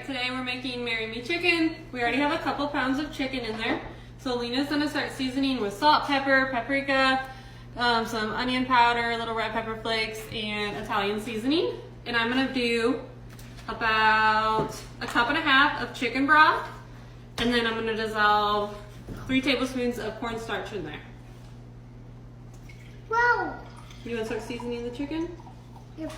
Alright, today we're making Marry Me chicken. We already have a couple pounds of chicken in there. So Lena's gonna start seasoning with salt, pepper, paprika, some onion powder, little red pepper flakes, and Italian seasoning. And I'm gonna do about 1.5 cups of chicken broth. And then I'm gonna dissolve 3 tablespoons of cornstarch in there. Wow. You wanna start seasoning the chicken? Yep.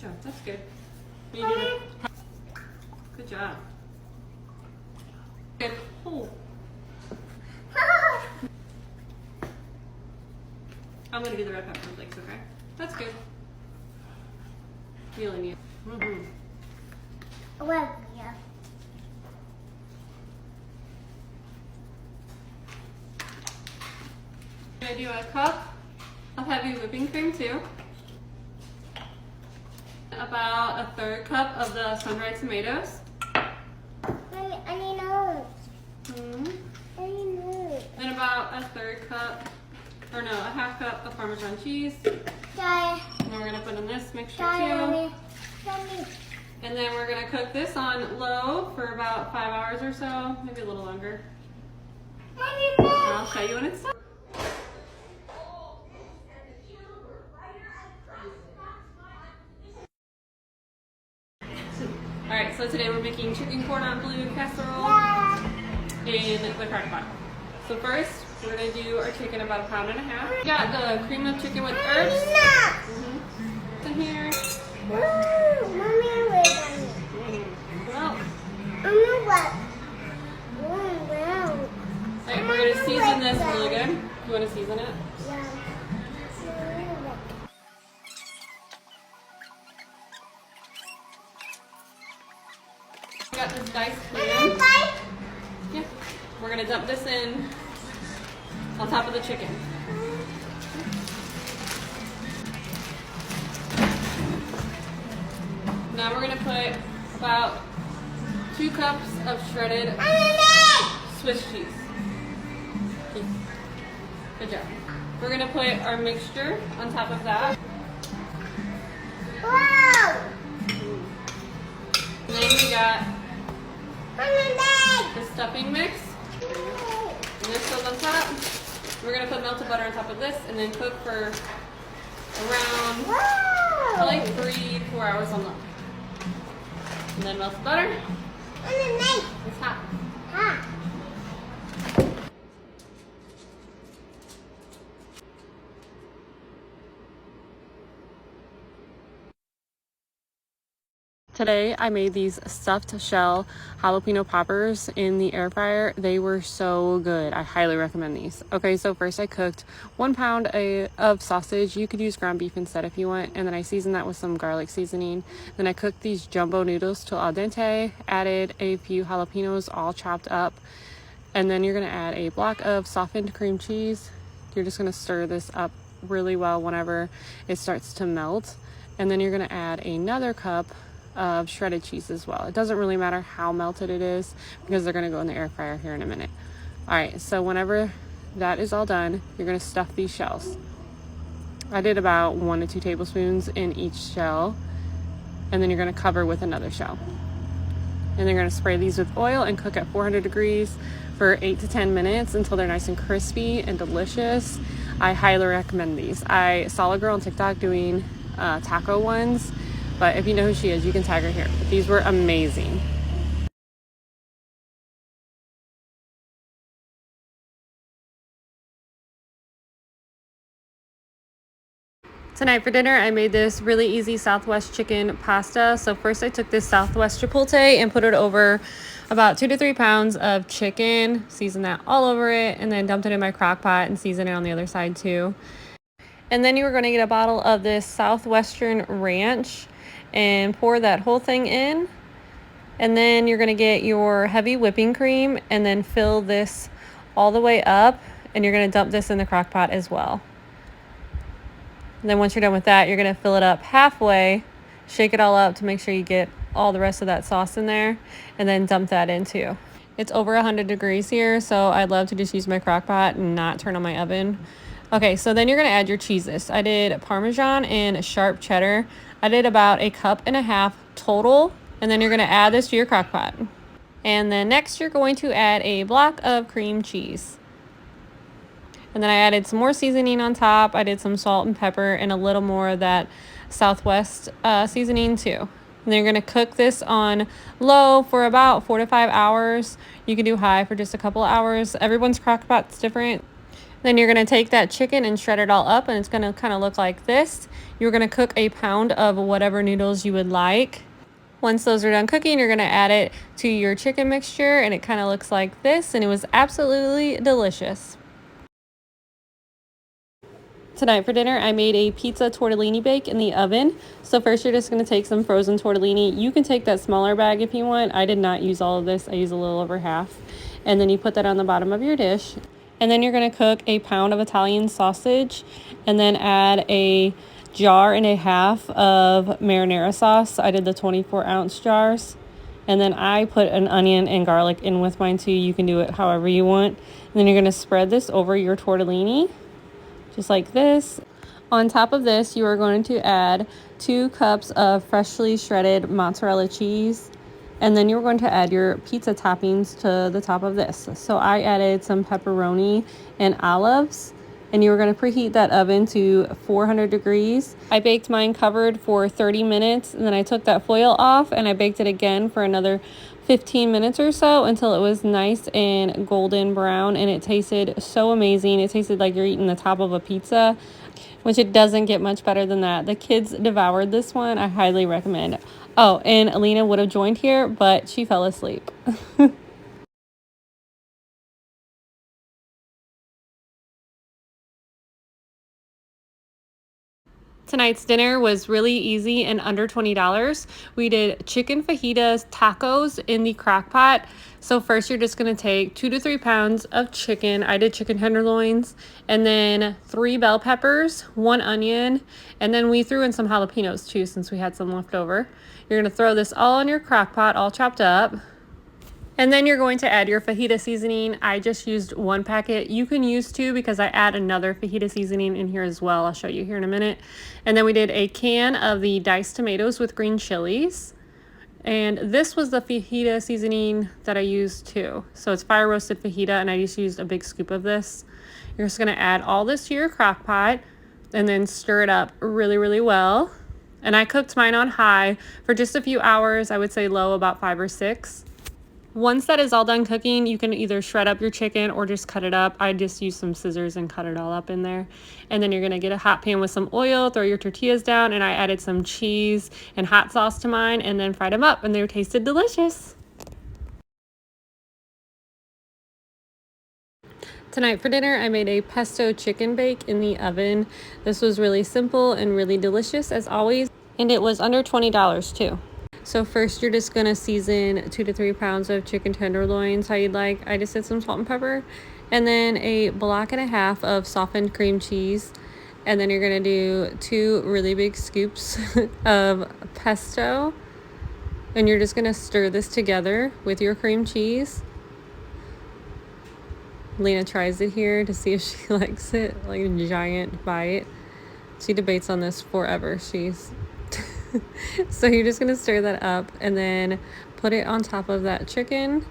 Good job, that's good. You did it. Good job. Good. Oh. I'm gonna do the red pepper flakes, okay? That's good. You only need. Well, yeah. I'm gonna do a cup of heavy whipping cream too. About 1/3 cup of the sun-dried tomatoes. I need those. I need those. And about 1/3 cup, or no, 1/2 cup of Parmesan cheese. Daddy. And then we're gonna put in this mixture Daddy. too. Daddy. And then we're gonna cook this on low for about 5 hours or so, maybe a little longer. And I'll show you when it's done. Alright, so today we're making chicken corn blue casserole in the crock pot. So first, we're going to do our chicken about 1.5 pounds. We got the cream of chicken with herbs. It's in here. Mommy, wait on me. Well, alright, we're going to season this really good. You want to season it? Yeah. We got this diced lemon. Yeah. We're going to dump this in on top of the chicken. Now we're going to put about 2 cups of shredded Swiss cheese. Good job. We're going to put our mixture on top of that. Wow! And then we got the stuffing mix. And this goes on top. We're going to put melted butter on top of this and then cook for around like 3 to 4 hours on low. And then melted butter. It's hot. Today I made these stuffed shell jalapeno poppers in the air fryer. They were so good. I highly recommend these. Okay, so first I cooked 1 pound of sausage. You could use ground beef instead if you want. And then I seasoned that with some garlic seasoning. Then I cooked these jumbo noodles till al dente, added a few jalapenos all chopped up. And then you're gonna add a block of softened cream cheese. You're just gonna stir this up really well whenever it starts to melt. And then you're gonna add another cup of shredded cheese as well. It doesn't really matter how melted it is because they're going to go in the air fryer here in a minute. Alright, so whenever that is all done, you're going to stuff these shells. I did about 1 to 2 tablespoons in each shell, and then you're going to cover with another shell. And they're going to spray these with oil and cook at 400 degrees for 8 to 10 minutes until they're nice and crispy and delicious. I highly recommend these. I saw a girl on TikTok doing taco ones, but if you know who she is, you can tag her here. But these were amazing. Tonight for dinner, I made this really easy Southwest chicken pasta. So first I took this Southwest chipotle and put it over about 2 to 3 pounds of chicken, seasoned that all over it, and then dumped it in my crock pot and seasoned it on the other side too. And then you were going to get a bottle of this Southwestern ranch and pour that whole thing in. And then you're going to get your heavy whipping cream and then fill this all the way up, and you're going to dump this in the crock pot as well. And then once you're done with that, you're going to fill it up halfway, shake it all up to make sure you get all the rest of that sauce in there, and then dump that in too. It's over 100 degrees here, so I'd love to just use my crock pot and not turn on my oven. Okay, so then you're gonna add your cheeses. I did Parmesan and sharp cheddar. I did about 1.5 cups total, and then you're gonna add this to your crock pot. And then next you're going to add a block of cream cheese. And then I added some more seasoning on top. I did some salt and pepper and a little more of that Southwest seasoning too. And then you're gonna cook this on low for about 4 to 5 hours. You can do high for just a couple of hours. Everyone's crock pot's different. Then you're gonna take that chicken and shred it all up, and it's gonna kind of look like this. You're gonna cook a pound of whatever noodles you would like. Once those are done cooking, you're gonna add it to your chicken mixture, and it kind of looks like this, and it was absolutely delicious. Tonight for dinner, I made a pizza tortellini bake in the oven. So first you're just gonna take some frozen tortellini. You can take that smaller bag if you want. I did not use all of this. I used a little over half. And then you put that on the bottom of your dish. And then you're gonna cook a pound of Italian sausage and then add a jar and a half of marinara sauce. I did the 24-ounce jars. And then I put an onion and garlic in with mine too. You can do it however you want. And then you're gonna spread this over your tortellini, just like this. On top of this, you are going to add 2 cups of freshly shredded mozzarella cheese. And then you're going to add your pizza toppings to the top of this. So I added some pepperoni and olives, and you were going to preheat that oven to 400 degrees. I baked mine covered for 30 minutes, and then I took that foil off and I baked it again for another 15 minutes or so until it was nice and golden brown, and it tasted so amazing. It tasted like you're eating the top of a pizza, which it doesn't get much better than that. The kids devoured this one. I highly recommend. Oh, and Alina would have joined here, but she fell asleep. Tonight's dinner was really easy and under $20. We did chicken fajitas tacos in the crock pot. So first you're just gonna take 2 to 3 pounds of chicken. I did chicken tenderloins, and then 3 bell peppers, 1 onion, and then we threw in some jalapenos too since we had some left over. You're gonna throw this all in your crock pot, all chopped up. And then you're going to add your fajita seasoning. I just used 1 packet. You can use 2 because I add another fajita seasoning in here as well. I'll show you here in a minute. And then we did a can of the diced tomatoes with green chilies. And this was the fajita seasoning that I used too. So it's fire roasted fajita, and I just used a big scoop of this. You're just gonna add all this to your crock pot and then stir it up really, really well. And I cooked mine on high for just a few hours. I would say low about 5 or 6. Once that is all done cooking, you can either shred up your chicken or just cut it up. I just used some scissors and cut it all up in there. And then you're gonna get a hot pan with some oil, throw your tortillas down, and I added some cheese and hot sauce to mine and then fried them up, and they tasted delicious. Tonight for dinner, I made a pesto chicken bake in the oven. This was really simple and really delicious as always, and it was under $20 too. So first you're just gonna season 2 to 3 pounds of chicken tenderloins how you'd like. I just did some salt and pepper, and then a block and a half of softened cream cheese. And then you're gonna do 2 really big scoops of pesto, and you're just gonna stir this together with your cream cheese. Lena tries it here to see if she likes it, like a giant bite. She debates on this forever. So you're just gonna stir that up and then put it on top of that chicken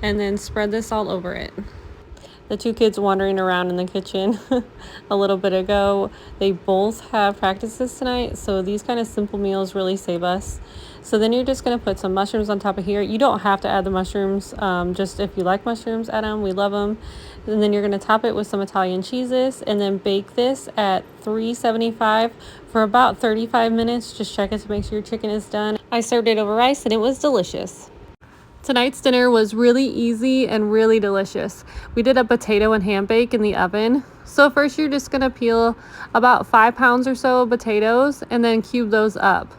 and then spread this all over it. The 2 kids wandering around in the kitchen a little bit ago, they both have practices tonight, so these kind of simple meals really save us. So then you're just gonna put some mushrooms on top of here. You don't have to add the mushrooms, just if you like mushrooms, add them. We love them. And then you're gonna top it with some Italian cheeses and then bake this at 375 for about 35 minutes. Just check it to make sure your chicken is done. I served it over rice and it was delicious. Tonight's dinner was really easy and really delicious. We did a potato and ham bake in the oven. So first you're just gonna peel about 5 pounds or so of potatoes and then cube those up,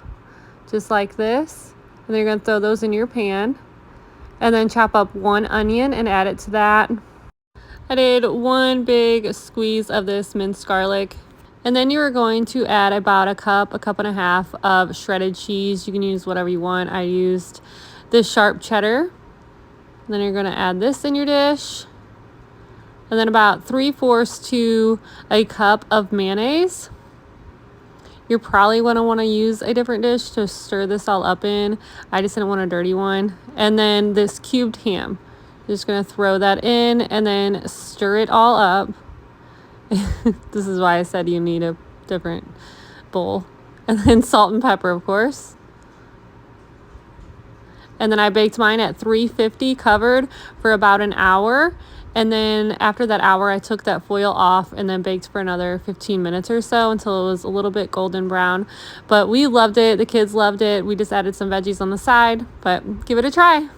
just like this. And then you're gonna throw those in your pan and then chop up 1 onion and add it to that. I did 1 big squeeze of this minced garlic. And then you're going to add about a cup and a half of shredded cheese. You can use whatever you want. I used this sharp cheddar. Then you're going to add this in your dish. and then about 3/4 to a cup of mayonnaise. You're probably going to want to use a different dish to stir this all up in. I just didn't want a dirty one. And then this cubed ham. Just going to throw that in and then stir it all up. This is why I said you need a different bowl. And then salt and pepper, of course. And then I baked mine at 350 covered for about an hour. And then after that hour, I took that foil off and then baked for another 15 minutes or so until it was a little bit golden brown. But we loved it. The kids loved it. We just added some veggies on the side, but give it a try.